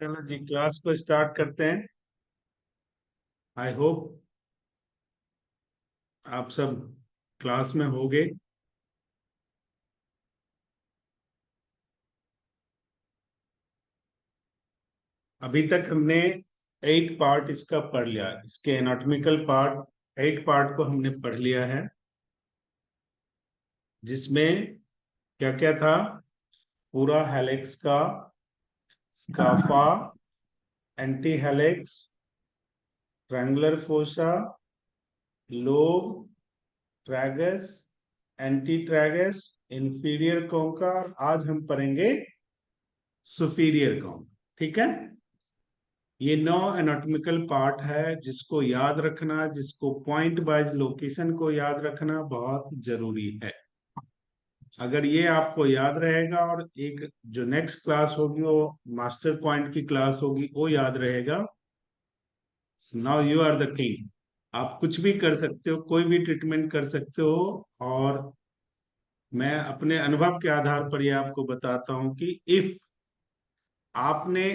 चलो जी, क्लास को स्टार्ट करते हैं। आई होप आप सब क्लास में होंगे। अभी तक हमने 8 पार्ट इसका पढ़ लिया, इसके एनाटॉमिकल पार्ट 8 पार्ट को हमने पढ़ लिया है, जिसमें क्या क्या था। पूरा हेलिक्स का, scapha, anti helix, triangular fossa, lobe, tragus, anti tragus, inferior concha, और आज हम पढ़ेंगे सुपीरियर कोंका। ठीक है। ये 9 एनाटॉमिकल पार्ट है, जिसको याद रखना, जिसको पॉइंट वाइज लोकेशन को याद रखना बहुत जरूरी है। अगर ये आपको याद रहेगा और एक जो नेक्स्ट क्लास होगी वो मास्टर पॉइंट की क्लास होगी, वो याद रहेगा, now you are the king. आप कुछ भी कर सकते हो, कोई भी ट्रीटमेंट कर सकते हो। और मैं अपने अनुभव के आधार पर ये आपको बताता हूं कि इफ आपने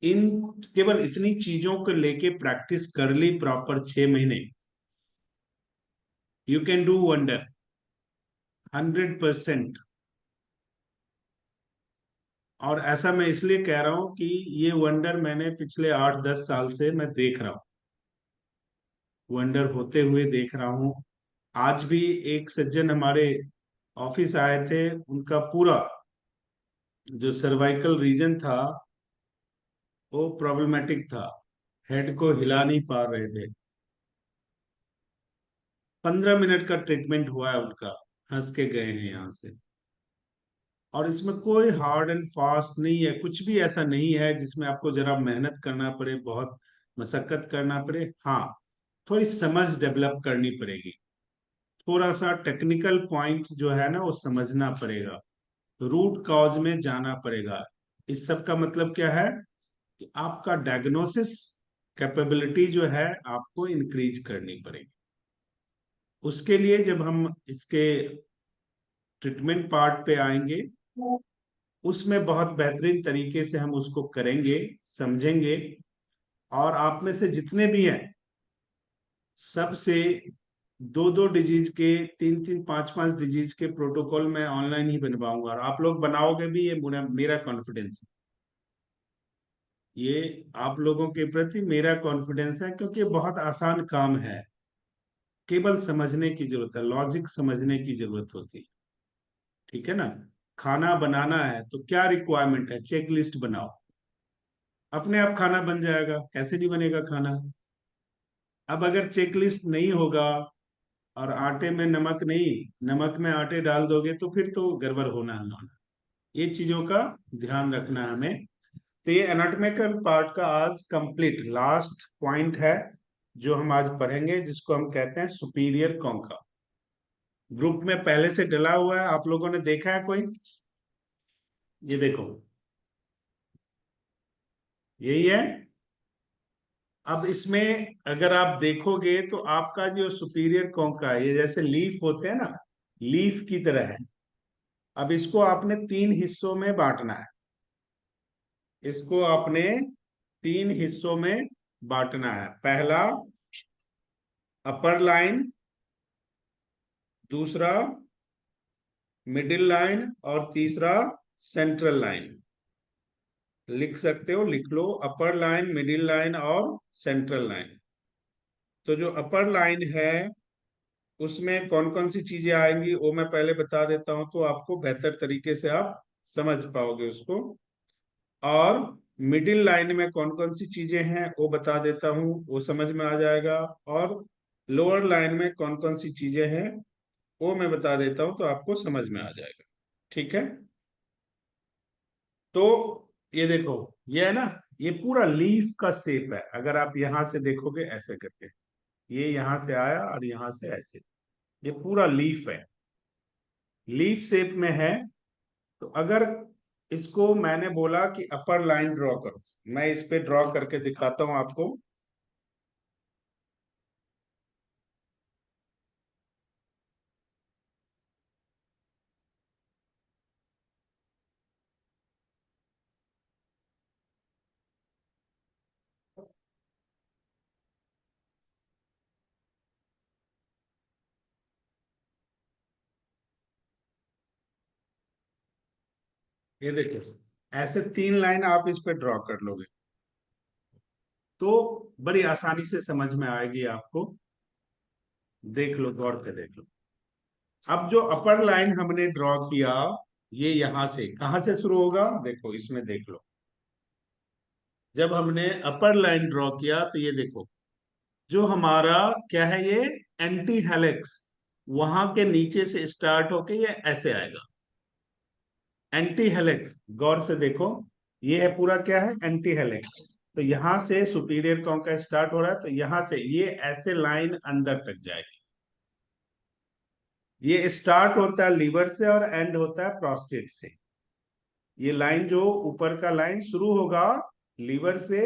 इन केवल इतनी चीजों को लेके प्रैक्टिस कर ली प्रॉपर 6 महीने, यू कैन डू वंडर 100%। और ऐसा मैं इसलिए कह रहा हूं कि ये वंडर मैंने पिछले 8-10 साल से मैं देख रहा हूं, वंडर होते हुए देख रहा हूं। आज भी एक सज्जन हमारे ऑफिस आए थे, उनका पूरा जो सर्वाइकल रीजन था वो प्रॉब्लमेटिक था, हेड को हिला नहीं पा रहे थे। 15 मिनट का ट्रीटमेंट हुआ है उनका, हंस के गए हैं यहाँ से। और इसमें कोई हार्ड एंड फास्ट नहीं है, कुछ भी ऐसा नहीं है जिसमें आपको जरा मेहनत करना पड़े, बहुत मशक्कत करना पड़े। हाँ, थोड़ी समझ डेवलप करनी पड़ेगी, थोड़ा सा टेक्निकल पॉइंट जो है ना वो समझना पड़ेगा, रूट कॉज में जाना पड़ेगा। इस सब का मतलब क्या है कि आपका डायग्नोसिस कैपेबिलिटी जो है आपको इंक्रीज करनी पड़ेगी। उसके लिए जब हम इसके ट्रीटमेंट पार्ट पे आएंगे, उसमें बहुत बेहतरीन तरीके से हम उसको करेंगे, समझेंगे। और आप में से जितने भी हैं, सबसे 2-2 डिजीज के, 3-3, 5-5 डिजीज के प्रोटोकॉल मैं ऑनलाइन ही बनवाऊंगा, और आप लोग बनाओगे भी, ये मेरा कॉन्फिडेंस है। ये आप लोगों के प्रति मेरा कॉन्फिडेंस है, क्योंकि ये बहुत आसान काम है, केवल समझने की जरूरत है, लॉजिक समझने की जरूरत होती है। ठीक है ना। खाना बनाना है तो क्या रिक्वायरमेंट है, चेक लिस्ट बनाओ, अपने आप खाना बन जाएगा। कैसे नहीं बनेगा खाना। अब अगर चेक लिस्ट नहीं होगा और आटे में नमक नहीं, नमक में आटे डाल दोगे, तो फिर तो गड़बड़ होना है होना। ये चीजों का ध्यान रखना है हमें। तो ये एनाटॉमिकल पार्ट का आज कंप्लीट लास्ट पॉइंट है जो हम आज पढ़ेंगे, जिसको हम कहते हैं सुपीरियर कॉन्का। ग्रुप में पहले से डला हुआ है, आप लोगों ने देखा है कोई? ये देखो, यही है। अब इसमें अगर आप देखोगे तो आपका जो सुपीरियर कॉन्का है, ये जैसे लीफ होते हैं ना, लीफ की तरह है। अब इसको आपने 3 हिस्सों में बांटना है, इसको आपने 3 हिस्सों में बांटना है। पहला अपर लाइन, दूसरा मिडिल लाइन, और तीसरा सेंट्रल लाइन। लिख सकते हो, लिख लो, अपर लाइन, मिडिल लाइन और सेंट्रल लाइन। तो जो अपर लाइन है उसमें कौन कौन सी चीजें आएंगी वो मैं पहले बता देता हूं, तो आपको बेहतर तरीके से आप समझ पाओगे उसको। और मिडिल लाइन में कौन कौन सी चीजें हैं वो बता देता हूँ, वो समझ में आ जाएगा। और लोअर लाइन में कौन कौन सी चीजें हैं वो मैं बता देता हूँ, तो आपको समझ में आ जाएगा। ठीक है। तो ये देखो, ये है ना, ये पूरा लीफ का शेप है। अगर आप यहां से देखोगे ऐसे करके, ये यहां से आया और यहां से ऐसे, ये पूरा लीफ है, लीफ शेप में है। तो अगर इसको मैंने बोला कि अपर लाइन ड्रॉ करो, मैं इस पे ड्रॉ करके दिखाता हूं आपको। ये देखो, ऐसे 3 लाइन आप इस पे ड्रॉ कर लोगे तो बड़ी आसानी से समझ में आएगी आपको। देख लो, गौर से देख लो। अब जो अपर लाइन हमने ड्रॉ किया, ये यहां से कहां से शुरू होगा, देखो इसमें देख लो। जब हमने अपर लाइन ड्रॉ किया तो ये देखो, जो हमारा क्या है, ये एंटी हेलिक्स वहां के नीचे से स्टार्ट होके ये ऐसे आएगा। एंटी हेलिक्स, गौर से देखो, ये है पूरा क्या है, एंटी हेलिक्स। तो यहां से सुपीरियर कॉन्का स्टार्ट हो रहा है, तो यहां से ये ऐसे लाइन अंदर तक जाएगी। ये स्टार्ट होता है लीवर से और एंड होता है प्रोस्टेट से। ये लाइन जो ऊपर का लाइन शुरू होगा लीवर से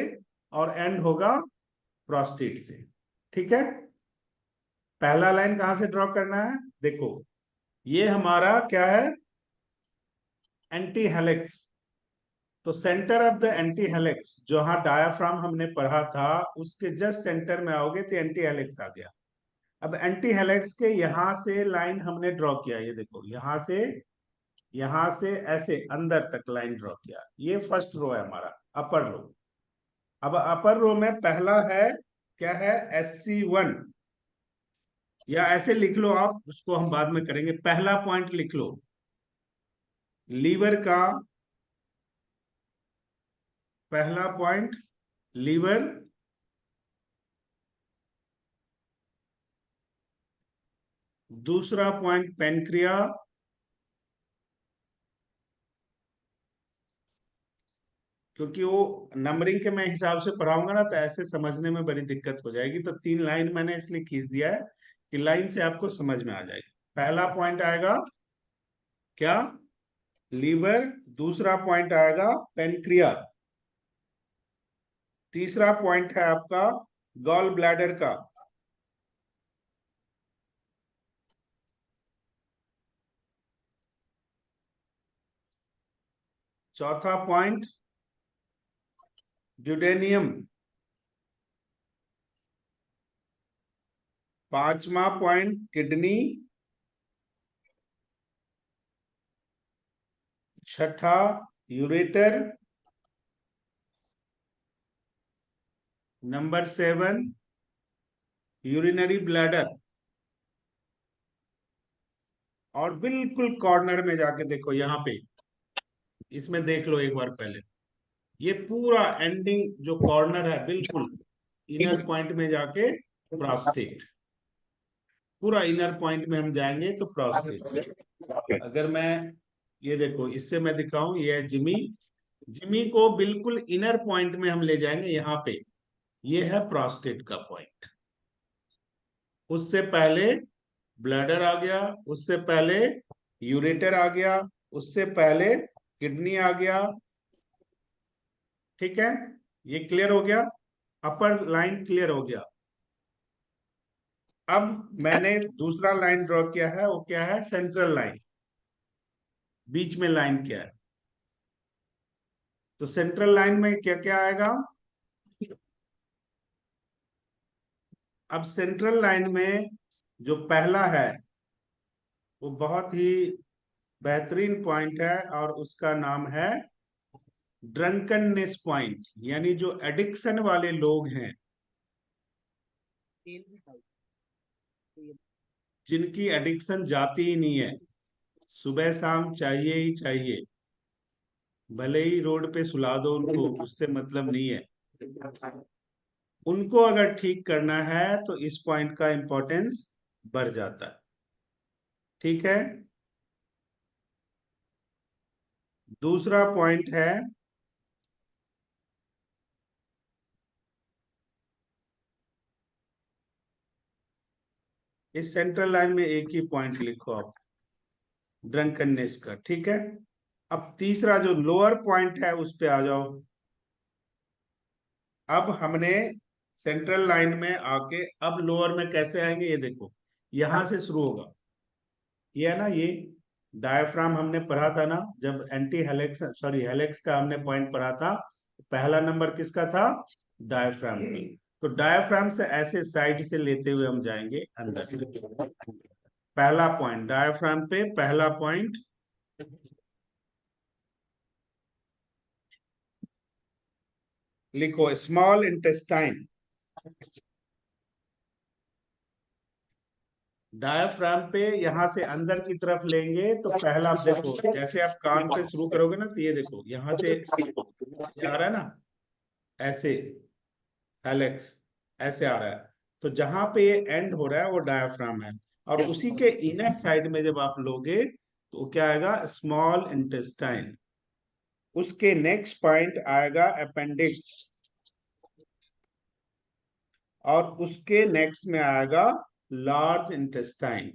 और एंड होगा प्रोस्टेट से। ठीक है। पहला लाइन कहां से ड्रॉ करना है, देखो ये हमारा क्या है, एंटी हेलिक्स। तो centre of the anti helix, जहां डायाफ्राम हमने पढ़ा था उसके जस्ट सेंटर में आओगे तो एंटी हेलिक्स आ गया। अब एंटी हेलिक्स के यहां से लाइन हमने ड्रॉ किया, ये देखो यहां से ऐसे अंदर तक लाइन ड्रॉ किया। ये फर्स्ट रो है हमारा, अपर रो। अब अपर रो में पहला है क्या है, SC1, या ऐसे लिख लो आप, उसको हम बाद में करेंगे। पहला पॉइंट लिख लो, लीवर का पहला पॉइंट, लीवर। दूसरा पॉइंट पेनक्रिया। क्योंकि वो नंबरिंग के मैं हिसाब से पढ़ाऊंगा ना, तो ऐसे समझने में बड़ी दिक्कत हो जाएगी। तो 3 लाइन मैंने इसलिए खींच दिया है कि लाइन से आपको समझ में आ जाएगी। पहला पॉइंट आएगा क्या, लीवर। दूसरा पॉइंट आएगा पेनक्रिया। तीसरा पॉइंट है आपका गॉल ब्लैडर का। चौथा पॉइंट ड्यूडेनियम। पांचवा पॉइंट किडनी। छठा यूरेटर। Number 7 urinary bladder. और बिल्कुल कॉर्नर में जाके देखो, यहाँ पे इसमें देख लो एक बार पहले, ये पूरा एंडिंग जो कॉर्नर है बिल्कुल इनर पॉइंट में जाके प्रोस्टेट। पूरा इनर पॉइंट में हम जाएंगे तो प्रोस्टेट। अगर मैं ये देखो, इससे मैं दिखाऊं, ये है जिमी। जिमी को बिल्कुल इनर पॉइंट में हम ले जाएंगे, यहाँ पे ये है प्रोस्टेट का पॉइंट। उससे पहले ब्लैडर आ गया, उससे पहले यूरेटर आ गया, उससे पहले किडनी आ गया। ठीक है, ये क्लियर हो गया, अपर लाइन क्लियर हो गया। अब मैंने दूसरा लाइन ड्रॉ किया है, वो क्या है, सेंट्रल लाइन। बीच में लाइन क्या है, तो सेंट्रल लाइन में क्या क्या आएगा। अब सेंट्रल लाइन में जो पहला है वो बहुत ही बेहतरीन पॉइंट है, और उसका नाम है ड्रंकननेस पॉइंट। यानी जो एडिक्शन वाले लोग हैं, जिनकी एडिक्शन जाती ही नहीं है, सुबह शाम चाहिए ही चाहिए, भले ही रोड पे सुला दो उनको, उससे मतलब नहीं है। उनको अगर ठीक करना है तो इस पॉइंट का इंपॉर्टेंस बढ़ जाता है। ठीक है। दूसरा पॉइंट है, इस सेंट्रल लाइन में एक ही पॉइंट लिखो आप, ड्रंकननेस का। ठीक है। अब तीसरा जो लोअर पॉइंट है उस पे आ जाओ। अब हमने सेंट्रल लाइन में आके अब लोअर में कैसे आएंगे, ये देखो यहां से शुरू होगा। ये है ना, ये डायफ्राम हमने पढ़ा था ना, जब एंटी हेलेक्स, सॉरी हेलेक्स का हमने पॉइंट पढ़ा था, पहला नंबर किसका था, डायफ्राम का। तो डायफ्राम से ऐसे साइड से लेते हुए हम जाएंगे अंदर। पहला पॉइंट डायफ्राम पे, पहला पॉइंट लिखो स्मॉल इंटेस्टाइन। डायाफ्राम पे यहां से अंदर की तरफ लेंगे तो पहला आप देखो, जैसे आप कान पे शुरू करोगे ना, तो ये देखो यहां से आ रहा है ना, ऐसे हेलेक्स ऐसे आ रहा है। तो जहां पे ये एंड हो रहा है वो डायाफ्राम है। और उसी के इनर साइड में जब आप लोगे तो क्या आएगा, स्मॉल इंटेस्टाइन। उसके नेक्स्ट पॉइंट आएगा अपेंडिक्स, और उसके नेक्स्ट में आएगा लार्ज इंटेस्टाइन,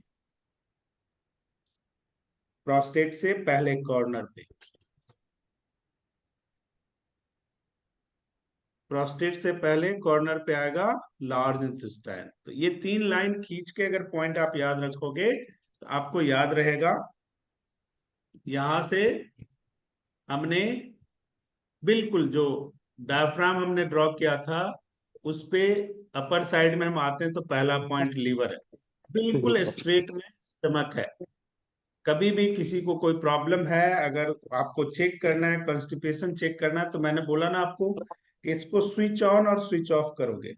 प्रोस्टेट से पहले कॉर्नर पे। प्रोस्टेट से पहले कॉर्नर पे आएगा लार्ज इंटेस्टाइन। तो ये 3 लाइन खींच के अगर पॉइंट आप याद रखोगे तो आपको याद रहेगा। यहां से हमने बिल्कुल जो डायफ्राम हमने ड्रॉ किया था उस पे अपर साइड में हम आते हैं तो पहला पॉइंट लीवर है, बिल्कुल स्ट्रेट में स्टमक है। कभी भी किसी को कोई प्रॉब्लम है, अगर आपको चेक करना है, कॉन्स्टिपेशन चेक करना है, तो मैंने बोला ना आपको कि इसको स्विच ऑन और स्विच ऑफ करोगे।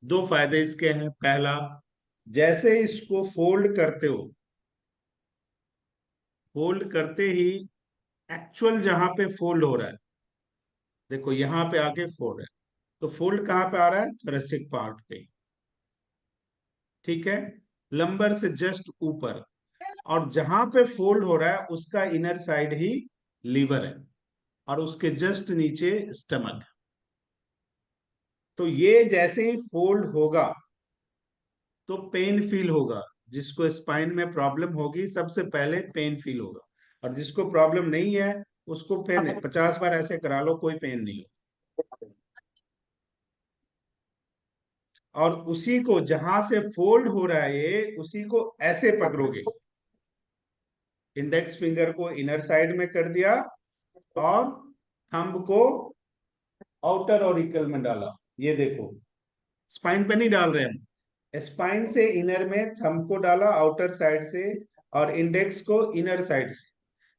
दो फायदे इसके हैं। पहला, जैसे इसको फोल्ड करते हो, फोल्ड करते ही एक्चुअल जहां पे फोल्ड हो रहा है, देखो यहां पे आके फोल्ड है, तो फोल्ड कहां पे आ रहा है, थोरेसिक पार्ट पे। ठीक है, लंबर से जस्ट ऊपर। और जहां पे फोल्ड हो रहा है उसका इनर साइड ही लीवर है, और उसके जस्ट नीचे स्टमक। तो ये जैसे ही फोल्ड होगा तो पेन फील होगा। जिसको स्पाइन में प्रॉब्लम होगी सबसे पहले पेन फील होगा, और जिसको प्रॉब्लम नहीं है उसको पेन 50 बार ऐसे करा लो, कोई पेन नहीं हो। और उसी को जहां से फोल्ड हो रहा है ये, उसी को ऐसे पकड़ोगे, इंडेक्स फिंगर को इनर साइड में कर दिया और थंब को आउटर ऑरिकल में डाला। ये देखो, स्पाइन पे नहीं डाल रहे हम, स्पाइन से इनर में थंब को डाला आउटर साइड से, और इंडेक्स को इनर साइड से।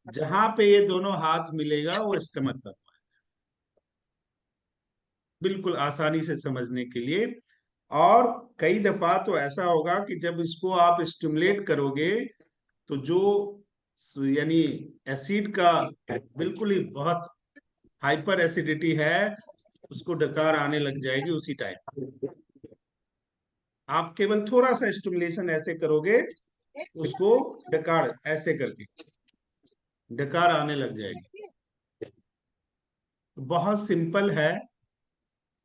जहां पे ये दोनों हाथ मिलेगा वो स्टमक पर। बिल्कुल आसानी से समझने के लिए। और कई दफा तो ऐसा होगा कि जब इसको आप स्टिमुलेट करोगे तो जो यानी एसिड का बिल्कुल ही बहुत हाइपर एसिडिटी है, उसको डकार आने लग जाएगी उसी टाइम। आप केवल थोड़ा सा स्टिमुलेशन ऐसे करोगे, उसको डकार ऐसे करके डकार आने लग जाएगी। बहुत सिंपल है।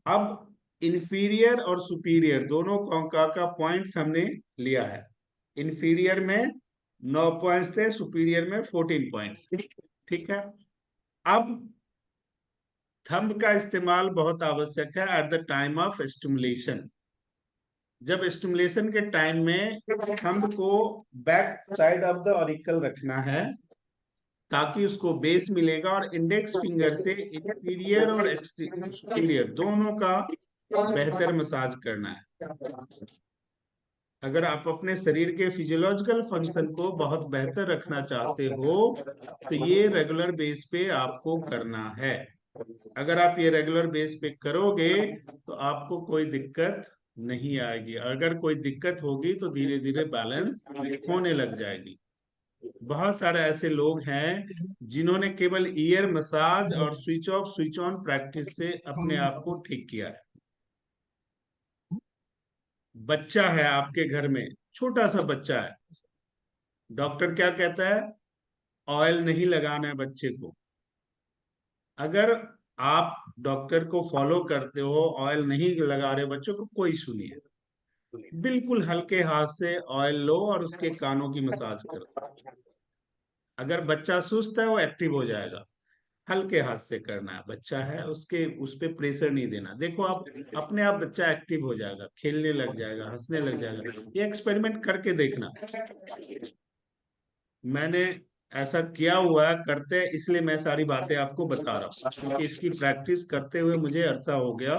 अब इंफीरियर और सुपीरियर दोनों का पॉइंट्स हमने लिया है। इंफीरियर में 9 पॉइंट्स थे, सुपीरियर में 14 पॉइंट्स। ठीक है। अब थंब का इस्तेमाल बहुत आवश्यक है at the time of stimulation. जब स्टिमुलेशन के टाइम में थंब को back side of the auricle रखना है ताकि उसको बेस मिलेगा, और इंडेक्स फिंगर से इंफीरियर और सुपीरियर दोनों का बेहतर मसाज करना है। अगर आप अपने शरीर के फिजियोलॉजिकल फंक्शन को बहुत बेहतर रखना चाहते हो तो ये रेगुलर बेस पे आपको करना है। अगर आप ये रेगुलर बेस पे करोगे तो आपको कोई दिक्कत नहीं आएगी। अगर कोई दिक्कत होगी तो धीरे धीरे बैलेंस होने लग जाएगी। बहुत सारे ऐसे लोग हैं जिन्होंने केवल ईयर मसाज और switch off switch on practice से अपने आप को ठीक किया है। बच्चा है आपके घर में, छोटा सा बच्चा है, डॉक्टर क्या कहता है, ऑयल नहीं लगाना है बच्चे को। अगर आप डॉक्टर को फॉलो करते हो, ऑयल नहीं लगा रहे बच्चों को, कोई सुनिए, बिल्कुल हल्के हाथ से ऑयल लो और उसके कानों की मसाज करो। अगर बच्चा सुस्त है वो एक्टिव हो जाएगा। हल्के हाथ से करना है, बच्चा है उसके उस पे प्रेशर नहीं देना। देखो आप अपने आप बच्चा एक्टिव हो जाएगा, खेलने लग जाएगा, हंसने लग जाएगा। ये एक्सपेरिमेंट करके देखना। मैंने ऐसा किया हुआ है, करते हैं, इसलिए मैं सारी बातें आपको बता रहा हूँ, क्योंकि इसकी प्रैक्टिस करते हुए मुझे अरसा हो गया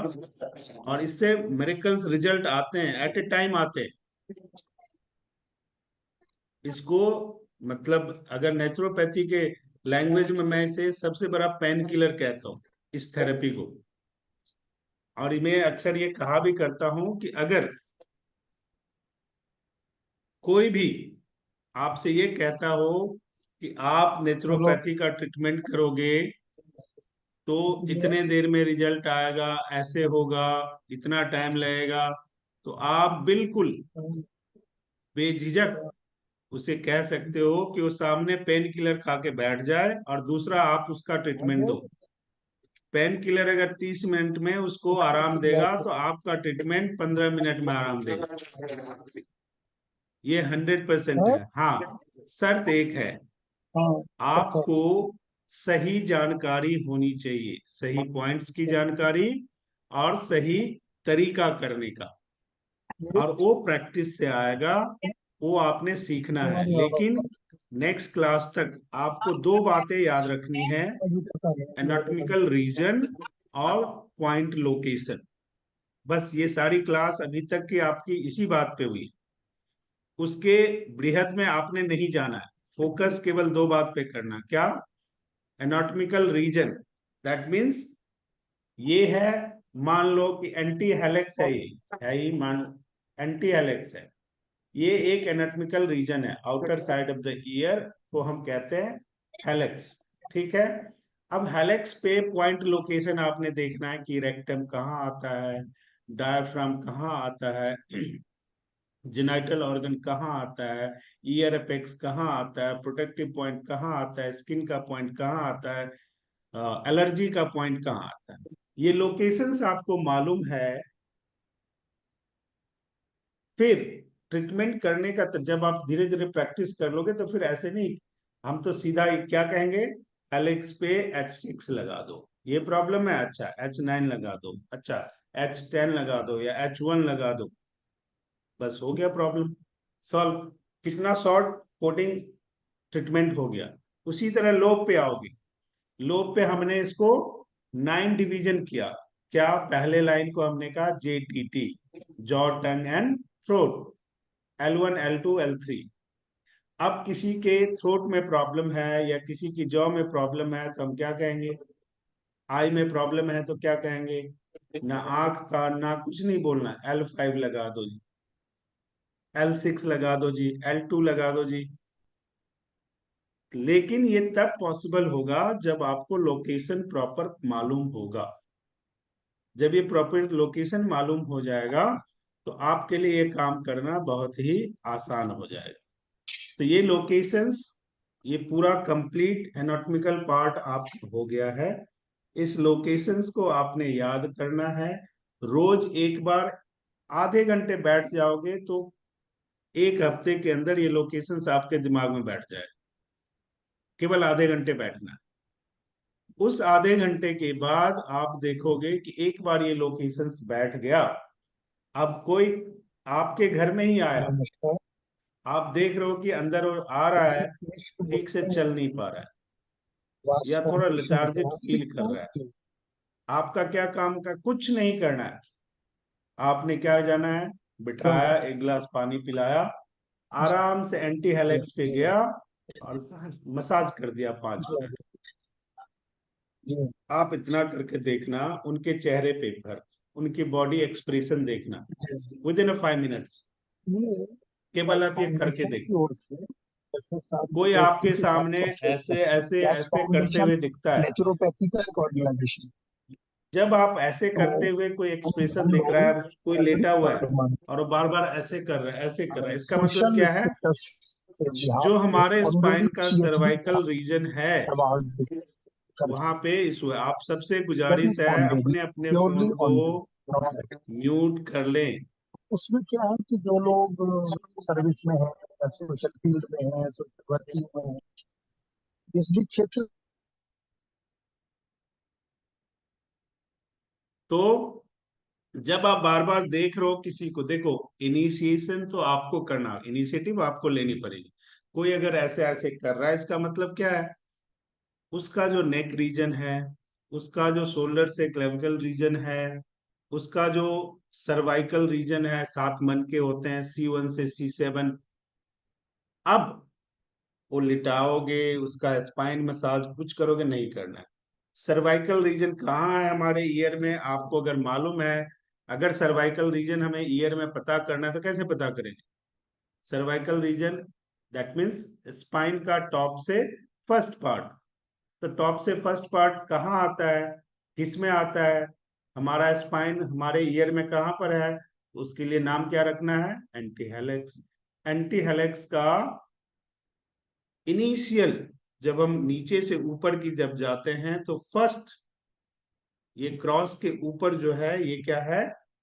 और इससे मिरेकल्स रिजल्ट आते हैं, एट ए टाइम आते हैं। इसको मतलब अगर नेचुरोपैथी के लैंग्वेज में मैं इसे सबसे बड़ा पेन किलर कहता हूँ, इस थेरेपी को। और मैं अक्सर ये कहा भी करता हूं कि अगर कोई भी आपसे ये कहता हो कि आप हेलो। नेचुरोपैथी का ट्रीटमेंट करोगे तो इतने देर में रिजल्ट आएगा, ऐसे होगा, इतना टाइम लगेगा, तो आप बिल्कुल बेझिझक उसे कह सकते हो कि वो सामने पेन किलर खा के बैठ जाए और दूसरा आप उसका ट्रीटमेंट दो। पेन किलर अगर 30 मिनट में उसको आराम देगा तो आपका ट्रीटमेंट 15 मिनट में आराम देगा। ये 100% है। हाँ, शर्त एक है, हाँ, पता आपको सही जानकारी होनी चाहिए, सही पॉइंट्स की जानकारी और सही तरीका करने का, है। और वो प्रैक्टिस से आएगा, वो आपने सीखना है। तुम्हारी लेकिन आवाज नेक्स्ट क्लास तक आपको दो बातें याद रखनी है, अभी पता नहीं। एनाटॉमिकल रीजन और पॉइंट लोकेशन। बस ये सारी क्लास अभी तक की आपकी इसी बात पे हुई, उसके बृहद में आपने नहीं जाना है। फोकस केवल दो बात पे करना, क्या? एनाटॉमिकल रीजन, दैट मीन्स ये है, मान लो कि एंटी हेलेक्स है, ये है ही मान, एंटी हेलेक्स है, ये एक एनाटॉमिकल रीजन है, outer side of the year को हम कहते हैं हेलेक्स। ठीक है। अब हेलेक्स पे पॉइंट लोकेशन आपने देखना है कि रेक्टम कहाँ आता है, डायफ्राम कहाँ आता है, जेनाइटल ऑर्गन कहाँ आता है, ईयर अपेक्स कहाँ आता है, प्रोटेक्टिव पॉइंट कहाँ आता है, स्किन का पॉइंट कहाँ आता है, एलर्जी का पॉइंट कहाँ आता है। ये लोकेशंस आपको मालूम है, फिर ट्रीटमेंट करने का जब आप धीरे धीरे प्रैक्टिस कर लोगे तो फिर ऐसे नहीं, हम तो सीधा क्या कहेंगे, एलेक्स पे H6 लगा दो, ये प्रॉब्लम है, अच्छा H9 लगा दो, अच्छा H10 लगा दो या H1 लगा दो, बस हो गया प्रॉब्लम सॉल्व। कितना शॉर्ट कोडिंग ट्रीटमेंट हो गया। उसी तरह लोब पे आओगे, लोब पे हमने इसको 9 डिवीजन किया। क्या? पहले लाइन को हमने कहा JTT, jaw tongue and throat, L1 L2 L3। अब किसी के थ्रोट में प्रॉब्लम है या किसी की जॉ में प्रॉब्लम है तो हम क्या कहेंगे? आई में प्रॉब्लम है तो क्या कहेंगे? ना आंख का ना कुछ नहीं बोलना, L5 लगा दो जी, L6 लगा दो जी, L2 लगा दो जी। लेकिन ये तब पॉसिबल होगा जब आपको लोकेशन प्रॉपर मालूम होगा। जब ये प्रॉपर लोकेशन मालूम हो जाएगा तो आपके लिए ये काम करना बहुत ही आसान हो जाएगा। तो ये लोकेशंस, ये पूरा कंप्लीट एनाटॉमिकल पार्ट आपका हो गया है। इस लोकेशंस को आपने याद करना है। रोज एक बार आधे घंटे बैठ जाओगे तो एक हफ्ते के अंदर ये लोकेशंस आपके दिमाग में बैठ जाए। केवल आधे घंटे बैठना। उस आधे घंटे के बाद आप देखोगे कि एक बार ये लोकेशंस बैठ गया, अब कोई आपके घर में ही आया, नमस्कार। आप देख रहे हो कि अंदर और आ रहा है, इसको ठीक से बोलते हैं चल नहीं पा रहा है या थोड़ा वास्कुलेशन से लेथार्जिक फील कर रहा है, आपका क्या काम का कुछ नहीं करना है। आपने क्या जाना है, बिठाया, एक गिलास पानी पिलाया, आराम से एंटी हेलेक्स पे गया और मसाज कर दिया 5 मिनट। आप इतना करके देखना, उनके चेहरे पे फर्क, उनकी बॉडी एक्सप्रेशन देखना विद इन 5 मिनट्स। ये केवल आप ये करके फाउंडेशन की देखो, ओर से जैसे सारी कोई सेफ्टी आपके के साथ सामने करते हैं। ऐसे ऐसे गैस ऐसे करते फाउंडेशन हुए दिखता है, नेचुरोपैथी का एक ऑर्गेनाइजेशन। जब आप ऐसे तो करते हुए कोई एक्सप्रेशन हम दिख रहा लोग है, कोई एवरी लेटा हुआ है परमान और वो बार बार ऐसे कर रहा है, ऐसे कर रहा है, इसका मतलब सोशल क्या है? स्टेटस के लिहाज जो से हमारे ऑलरेडी स्पाइन का पीएचडी सर्वाइकल रीजन है कर वहां पे इशू है। आप सबसे दैट गुजारिश इज है, ऑन रेडी, अपने अपने प्योरली फोन को ऑन रेडी। म्यूट कर लें। उसमें क्या है कि जो लोग सर्विस में हैं या सोशल फील्ड में हैं, सोशल वर्किंग में हैं, इस भी क्षेत्र। तो जब आप बार बार देख रहे हो किसी को, देखो, इनिशिएशन तो आपको करना, इनिशिएटिव आपको लेनी पड़ेगी। कोई अगर ऐसे ऐसे कर रहा है, इसका मतलब क्या है? उसका जो नेक रीजन है, उसका जो शोल्डर से क्लेविकल रीजन है, उसका जो सर्वाइकल रीजन है, 7 मन के होते हैं, C1 से C7। अब वो लिटाओगे, उसका स्पाइन मसाज कुछ करोगे नहीं करना है, सर्वाइकल रीजन कहाँ है हमारे ईयर में, आपको अगर मालूम है, अगर सर्वाइकल रीजन हमें ईयर में पता करना है तो कैसे पता करेंगे? Cervical region that means spine का टॉप से फर्स्ट पार्ट। तो टॉप से फर्स्ट पार्ट कहाँ आता है, किस में आता है? हमारा स्पाइन हमारे ईयर में कहाँ पर है? तो उसके लिए नाम क्या रखना है? Anti helix. एंटी हेलिक्स का इनिशियल, जब हम नीचे से ऊपर की जब जाते हैं तो फर्स्ट ये क्रॉस के ऊपर जो है ये क्या है?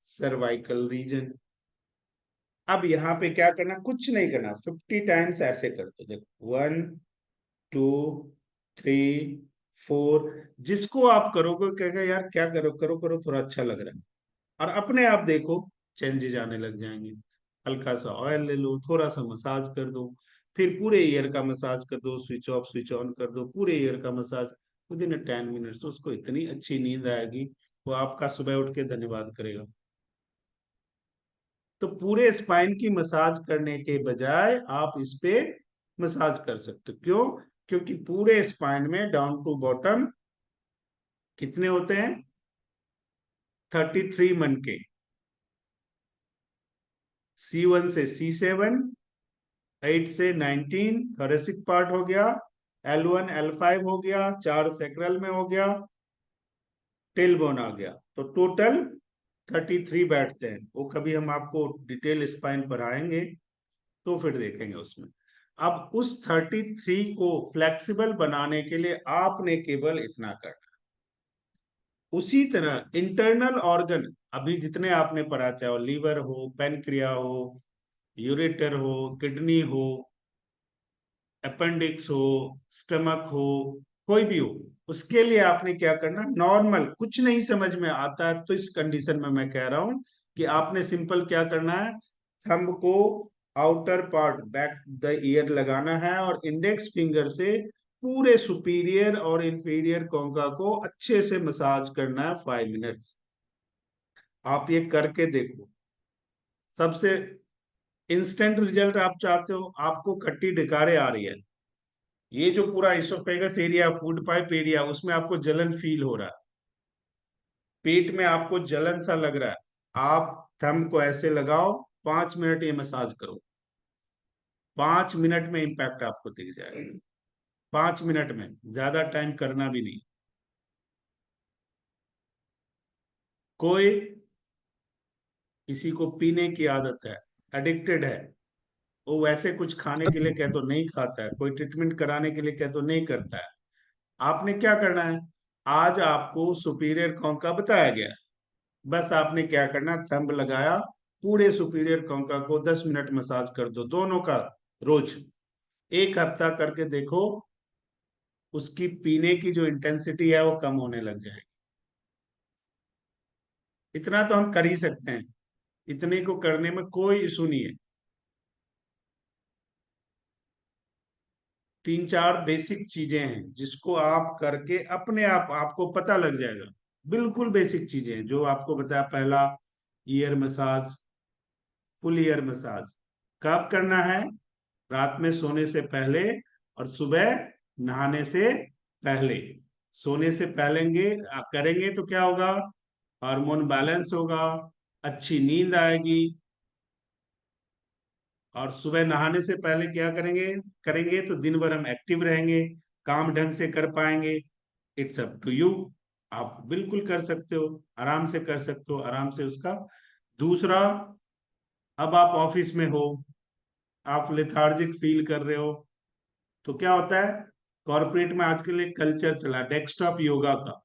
Cervical region. अब यहाँ पे क्या करना, कुछ नहीं करना, 50 टाइम्स ऐसे कर दो। देखो 1 2 3 4, जिसको आप करोगे कहेगा यार क्या करो करो करो, थोड़ा अच्छा लग रहा है, और अपने आप देखो चेंजेस आने लग जाएंगे। हल्का सा ऑयल ले लो, थोड़ा सा मसाज कर दो, फिर पूरे ईयर का मसाज कर दो, स्विच ऑफ स्विच ऑन कर दो, पूरे ईयर का मसाज। विद इन 10 मिनट्स उसको इतनी अच्छी नींद आएगी, वो आपका सुबह उठ के धन्यवाद करेगा। तो पूरे स्पाइन की मसाज करने के बजाय आप इस पे मसाज कर सकते हो। क्यों? क्योंकि पूरे स्पाइन में डाउन टू बॉटम कितने होते हैं? 33 मन के। C1 से C7, 8 से 19 थोरेसिक पार्ट हो गया, L1 L5 हो गया, 4 सैक्रल में हो गया, टेल बोन आ गया, तो टोटल 33 बैठते हैं। वो कभी हम आपको डिटेल स्पाइन पर आएंगे तो फिर देखेंगे उसमें। अब उस 33 को फ्लेक्सिबल बनाने के लिए आपने केवल इतना करना। उसी तरह इंटरनल ऑर्गन अभी जितने आपने पढ़ा, चाहे वो लीवर हो, पेनक्रिया हो, यूरेटर हो, किडनी हो, अपेंडिक्स हो, स्टमक हो, कोई भी हो, उसके लिए आपने क्या करना, नॉर्मल कुछ नहीं समझ में आता है तो इस कंडीशन में मैं कह रहा हूं कि आपने सिंपल क्या करना है, थंब को outer part back the year लगाना है और इंडेक्स फिंगर से पूरे सुपीरियर और इंफीरियर कोंका को अच्छे से मसाज करना है 5 मिनट्स। आप ये करके देखो, सबसे इंस्टेंट रिजल्ट आप चाहते हो, आपको खट्टी डकारे आ रही है, ये जो पूरा oesophagus area, food pipe area, उसमें आपको जलन फील हो रहा है, पेट में आपको जलन सा लग रहा है, आप थंब को ऐसे लगाओ, 5 मिनट ये मसाज करो, 5 मिनट में इंपैक्ट आपको दिख जाएगा। 5 मिनट में, ज्यादा टाइम करना भी नहीं। कोई किसी को पीने की आदत है, एडिक्टेड है, वो वैसे कुछ खाने के लिए कह तो नहीं खाता है, कोई ट्रीटमेंट कराने के लिए कह तो नहीं करता है। आपने क्या करना है, आज आपको सुपीरियर कॉन्का बताया गया, बस आपने क्या करना, थंब लगाया, पूरे सुपीरियर कॉन्का को 10 मिनट मसाज कर दो, दोनों का, रोज 1 हफ्ता करके देखो, उसकी पीने की जो इंटेंसिटी है वो कम होने लग जाएगी। इतना तो हम कर ही सकते हैं, इतने को करने में कोई इशू नहीं है। 3 4 बेसिक चीजें हैं जिसको आप करके अपने आप आपको पता लग जाएगा। बिल्कुल बेसिक चीजें हैं जो आपको बताया। पहला, year massage, full year massage कब करना है? रात में सोने से पहले और सुबह नहाने से पहले। सोने से पहले करेंगे तो क्या होगा, हार्मोन बैलेंस होगा, अच्छी नींद आएगी। और सुबह नहाने से पहले क्या करेंगे, करेंगे तो दिन भर हम एक्टिव रहेंगे, काम ढंग से कर पाएंगे। इट्स अप टू यू, आप बिल्कुल कर सकते हो, आराम से कर सकते हो, आराम से उसका। दूसरा, अब आप ऑफिस में हो, आप लेथार्जिक फील कर रहे हो, तो क्या होता है, कॉर्पोरेट में आजकल एक कल्चर चला डेस्कटॉप योगा का,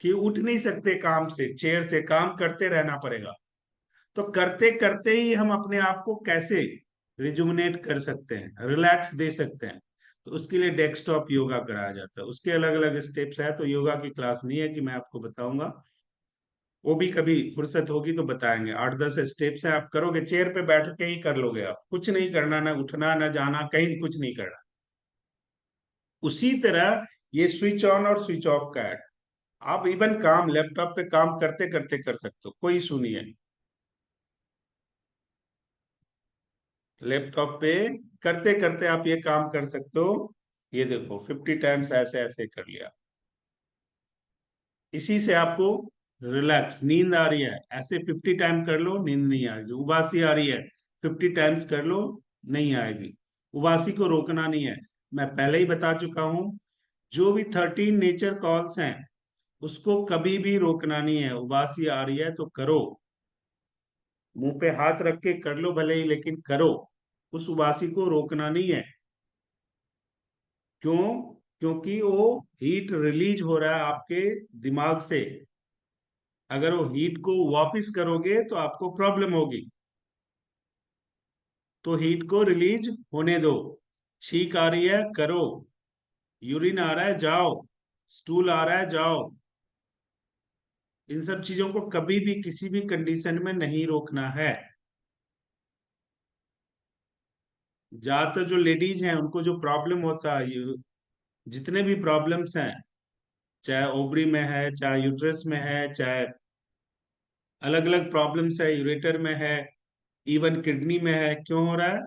कि उठ नहीं सकते काम से, चेयर से काम करते रहना पड़ेगा। तो करते करते ही हम अपने आप को कैसे रिजुमिनेट कर सकते हैं, रिलैक्स दे सकते हैं, तो उसके लिए डेस्कटॉप योगा कराया जाता है। उसके अलग अलग स्टेप्स है, तो योगा की क्लास नहीं है कि मैं आपको बताऊंगा, वो भी कभी फुर्सत होगी तो बताएंगे। 8 10 स्टेप्स हैं, आप करोगे, चेयर पे बैठ के ही कर लोगे, आप कुछ नहीं करना, ना उठना ना जाना कहीं, कुछ नहीं करना। उसी तरह ये स्विच ऑन और स्विच ऑफ का है, आप इवन काम लैपटॉप पे काम करते करते कर सकते हो, कोई इशू नहीं है। लैपटॉप पे करते करते आप ये काम कर सकते हो। ये देखो 50 टाइम्स ऐसे ऐसे कर लिया, इसी से आपको रिलैक्स, नींद आ रही है ऐसे 50 टाइम कर लो, नींद नहीं आएगी। उबासी आ रही है 50 टाइम्स कर लो, नहीं आएगी। उबासी को रोकना नहीं है, मैं पहले ही बता चुका हूं। जो भी 13 नेचर कॉल्स हैं उसको कभी भी रोकना नहीं है। उबासी आ रही है तो करो, मुंह पे हाथ रख के कर लो भले ही, लेकिन करो। उस उबासी को रोकना नहीं है। क्यों? क्योंकि वो हीट रिलीज हो रहा है आपके दिमाग से। अगर वो हीट को वापस करोगे तो आपको प्रॉब्लम होगी। तो हीट को रिलीज होने दो। छींक आ रही है करो, यूरिन आ रहा है जाओ, स्टूल आ रहा है जाओ। इन सब चीजों को कभी भी किसी भी कंडीशन में नहीं रोकना है। ज्यादातर जो लेडीज हैं उनको जो प्रॉब्लम होता है, जितने भी प्रॉब्लम्स हैं, चाहे ओवरी में है, चाहे यूट्रस में है, चाहे अलग अलग प्रॉब्लम्स है, यूरेटर में है, इवन किडनी में है, क्यों हो रहा है?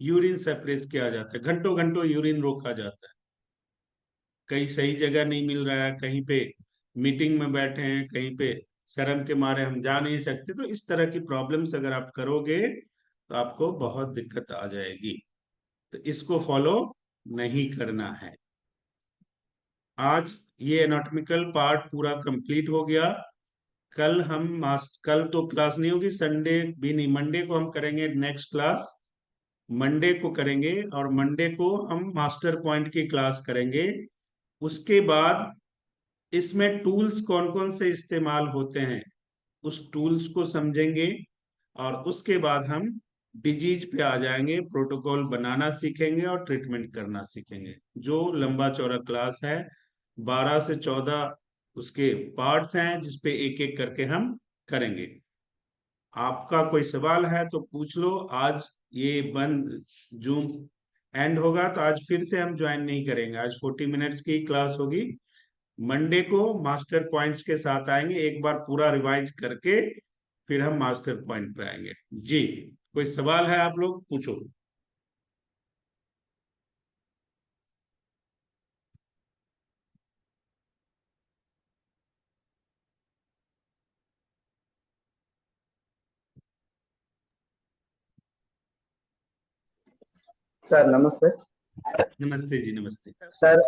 यूरिन सप्रेस किया जाता है, घंटों घंटों यूरिन रोका जाता है। कहीं सही जगह नहीं मिल रहा है, कहीं पे मीटिंग में बैठे हैं, कहीं पे शर्म के मारे हम जा नहीं सकते। तो इस तरह की प्रॉब्लम्स अगर आप करोगे तो आपको बहुत दिक्कत आ जाएगी। तो इसको फॉलो नहीं करना है। आज ये एनाटॉमिकल पार्ट पूरा कंप्लीट हो गया। कल तो क्लास नहीं होगी, संडे भी नहीं, मंडे को हम करेंगे नेक्स्ट क्लास। मंडे को करेंगे और मंडे को हम मास्टर पॉइंट की क्लास करेंगे। उसके बाद इसमें टूल्स कौन कौन से इस्तेमाल होते हैं उस टूल्स को समझेंगे। और उसके बाद हम डिजीज पे आ जाएंगे, प्रोटोकॉल बनाना सीखेंगे और ट्रीटमेंट करना सीखेंगे। जो लंबा चौड़ा क्लास है, 12 से 14 उसके पार्ट्स हैं जिसपे एक एक करके हम करेंगे। आपका कोई सवाल है तो पूछ लो। आज ये बंद, जूम एंड होगा तो आज फिर से हम ज्वाइन नहीं करेंगे। आज 40 मिनट्स की क्लास होगी। मंडे को मास्टर पॉइंट्स के साथ आएंगे, एक बार पूरा रिवाइज करके फिर हम मास्टर पॉइंट पे आएंगे। जी, कोई सवाल है आप लोग पूछो। सर नमस्ते। नमस्ते जी, नमस्ते। सर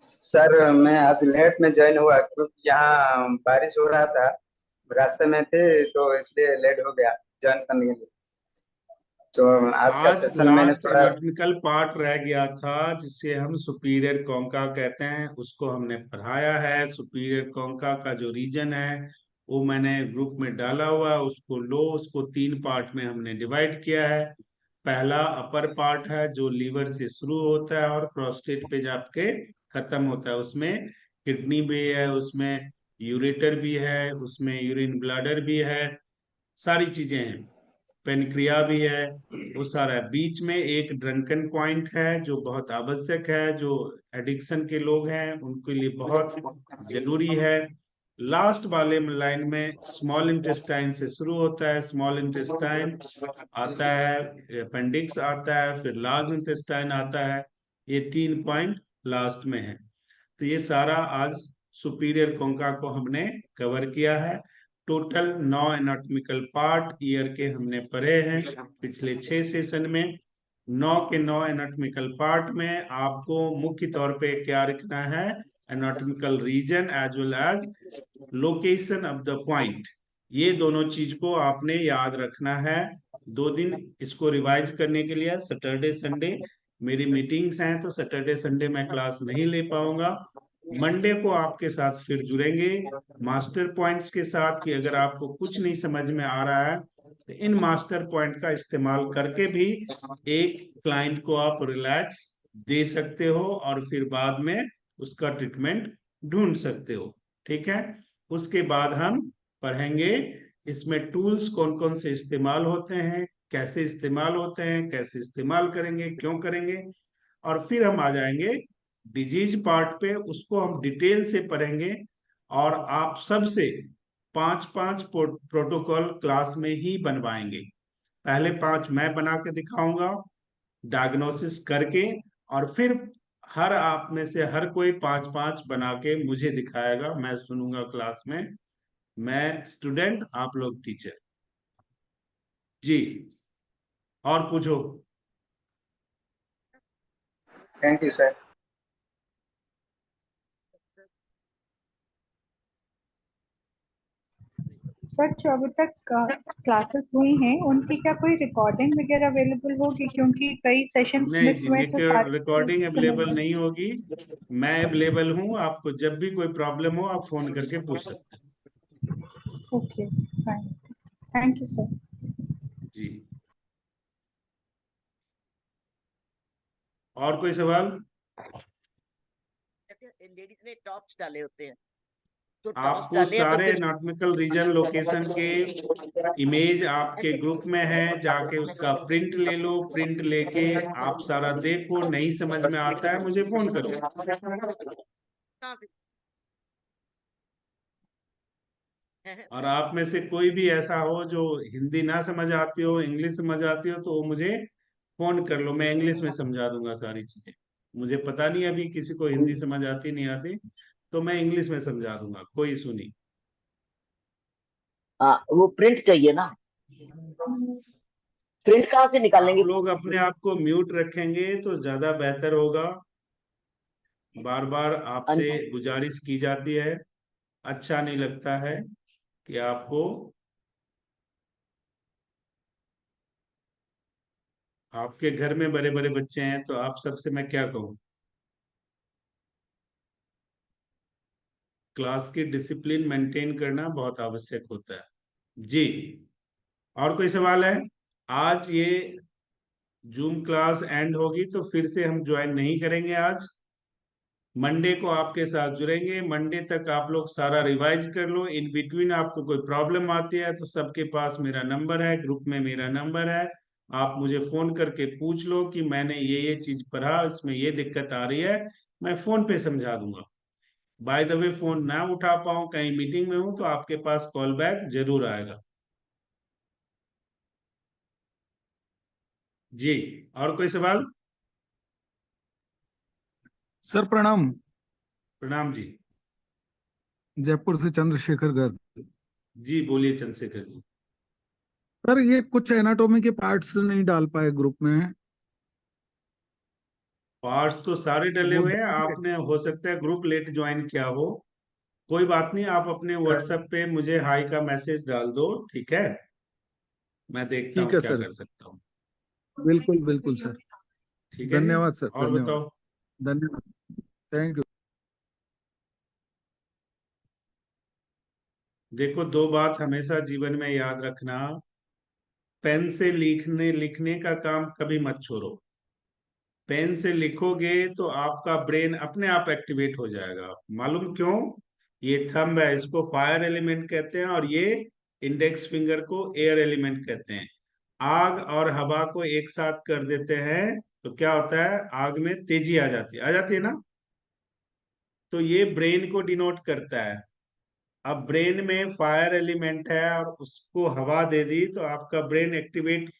सर मैं आज लेट में ज्वाइन हुआ क्योंकि यहाँ बारिश हो रहा था, रास्ते में थे तो इसलिए लेट हो गया ज्वाइन करने के लिए। तो आज का आज सेशन मैंने लास्ट थोड़ा। एनाटॉमिकल पार्ट रह गया था जिसे हम सुपीरियर कॉन्का कहते हैं, उसको हमने पढ़ाया है। सुपीरियर कॉन्का का जो रीजन है वो मैंने ग्रुप में डाला हुआ है, उसको लो। उसको 3 पार्ट में हमने डिवाइड किया है। पहला अपर पार्ट है जो लीवर से शुरू होता है और प्रोस्टेट पे जाके खत्म होता है। उसमें किडनी भी है, उसमें यूरेटर भी है, उसमें यूरिन ब्लैडर भी है, सारी चीजें हैं, पेनक्रिया भी है, वो सारा है। बीच में एक ड्रंकन पॉइंट है जो बहुत आवश्यक है, जो एडिक्शन के लोग हैं उनके लिए बहुत जरूरी है। लास्ट वाले लाइन में स्मॉल इंटेस्टाइन से शुरू होता है, स्मॉल इंटेस्टाइन आता है, अपेंडिक्स आता है, फिर लार्ज इंटेस्टाइन आता है। ये 3 पॉइंट लास्ट में है। तो ये सारा आज सुपीरियर कोंका को हमने कवर किया है। टोटल 9 एनाटॉमिकल पार्ट ईयर के हमने पढ़े हैं पिछले 6 सेशन में। 9 के 9 एनाटॉमिकल पार्ट में आपको मुख्य तौर पे क्या रखना है? Anatomical region as well as location of the point. ये दोनों चीज को आपने याद रखना है। 2 दिन इसको रिवाइज करने के लिए, सैटरडे संडे मेरी मीटिंग्स हैं तो सैटरडे संडे मैं क्लास नहीं ले पाऊंगा। मंडे को आपके साथ फिर जुड़ेंगे मास्टर पॉइंट्स के साथ, कि अगर आपको कुछ नहीं समझ में आ रहा है तो इन मास्टर पॉइंट का इस्तेमाल करके भी एक क्लाइंट को आप रिलैक्स दे सकते हो और फिर बाद में उसका ट्रीटमेंट ढूंढ सकते हो। ठीक है? उसके बाद हम पढ़ेंगे इसमें टूल्स कौन कौन से इस्तेमाल होते हैं, कैसे इस्तेमाल होते हैं, कैसे इस्तेमाल करेंगे, क्यों करेंगे। और फिर हम आ जाएंगे डिजीज पार्ट पे, उसको हम डिटेल से पढ़ेंगे। और आप सबसे 5-5 प्रोटोकॉल क्लास में ही बनवाएंगे। पहले 5 मैं बना के दिखाऊंगा डायग्नोसिस करके, और फिर हर आप में से हर कोई 5-5 बना के मुझे दिखाएगा, मैं सुनूंगा क्लास में। मैं स्टूडेंट, आप लोग टीचर। जी, और पूछो। Thank you sir. सर जो अभी तक क्लासेस हुई हैं उनकी क्या कोई रिकॉर्डिंग वगैरह अवेलेबल होगी, क्योंकि कई सेशंस नहीं मिस जी, हुए तो सारे रिकॉर्डिंग अवेलेबल सुनेंगे। नहीं होगी। मैं अवेलेबल हूँ, आपको जब भी कोई प्रॉब्लम हो आप फोन करके पूछ सकते हैं। Okay fine, thank you sir. जी, और कोई सवाल? लेडीज ने टॉप्स डाले होते हैं, तो टॉप्स आपको डाले हैं तो सारे फिर एनाटॉमिकल रीजन लोकेशन के इमेज आपके ग्रुप में है, जाके उसका प्रिंट ले लो। प्रिंट लेके आप सारा देखो, नहीं समझ में आता है मुझे फोन करो। कहाँ से है? और आप में से कोई भी ऐसा हो जो हिंदी ना समझ आती हो, इंग्लिश समझ आती हो, तो वो मुझे फोन कर लो, मैं इंग्लिश में समझा दूंगा सारी चीजें। मुझे पता नहीं अभी किसी को हिंदी समझ आती नहीं आती, तो मैं इंग्लिश में समझा दूंगा, कोई इशू नहीं। हाँ, वो प्रिंट चाहिए ना, प्रिंट कहाँ से आप निकालेंगे? लोग अपने आप को म्यूट रखेंगे तो ज्यादा बेहतर होगा। बार बार आपसे अच्छा, गुजारिश की जाती है, अच्छा नहीं लगता है कि आपको, आपके घर में बड़े बड़े बच्चे हैं तो आप सबसे मैं क्या कहूँ। क्लास की डिसिप्लिन मेंटेन करना बहुत आवश्यक होता है। जी, और कोई सवाल है? आज ये जूम क्लास एंड होगी तो फिर से हम ज्वाइन नहीं करेंगे आज। मंडे को आपके साथ जुड़ेंगे। मंडे तक आप लोग सारा रिवाइज कर लो। इन बिटवीन आपको कोई प्रॉब्लम आती है तो सबके पास मेरा नंबर है, ग्रुप में मेरा नंबर है। आप मुझे फोन करके पूछ लो कि मैंने ये चीज पढ़ा, इसमें ये दिक्कत आ रही है, मैं फोन पे समझा दूंगा। बाय द वे, फोन ना उठा पाऊं, कहीं मीटिंग में हूं, तो आपके पास कॉल बैक जरूर आएगा। जी, और कोई सवाल? सर प्रणाम। प्रणाम जी। जयपुर से चंद्रशेखर गर्ग। जी बोलिए चंद्रशेखर जी। सर ये कुछ एनाटॉमी के पार्ट्स नहीं डाल पाए ग्रुप में, पार्ट्स तो सारे डले वो हुए हैं, आपने हो सकता है ग्रुप लेट ज्वाइन किया हो। कोई बात नहीं, आप अपने व्हाट्सएप पे मुझे हाई का मैसेज डाल दो, ठीक है? मैं देखता ठीक हूँ है क्या सर, कर सकता हूँ। बिल्कुल बिल्कुल सर। ठीक है जी, धन्यवाद सर, और धन्यवाद। बताओ। धन्यवाद, थैंक यू। देखो, दो बात हमेशा जीवन में याद रखना। पेन से लिखने का काम कभी मत छोड़ो। पेन से लिखोगे तो आपका ब्रेन अपने आप एक्टिवेट हो जाएगा। मालूम क्यों? ये थंब है, इसको फायर एलिमेंट कहते हैं, और ये इंडेक्स फिंगर को एयर एलिमेंट कहते हैं। आग और हवा को एक साथ कर देते हैं तो क्या होता है? आग में तेजी आ जाती है ना? तो ये ब्रेन को डिनोट करता है। अब ब्रेन में फायर एलिमेंट है और उसको हवा दे दी तो आपका ब्रेन एक्टिवेट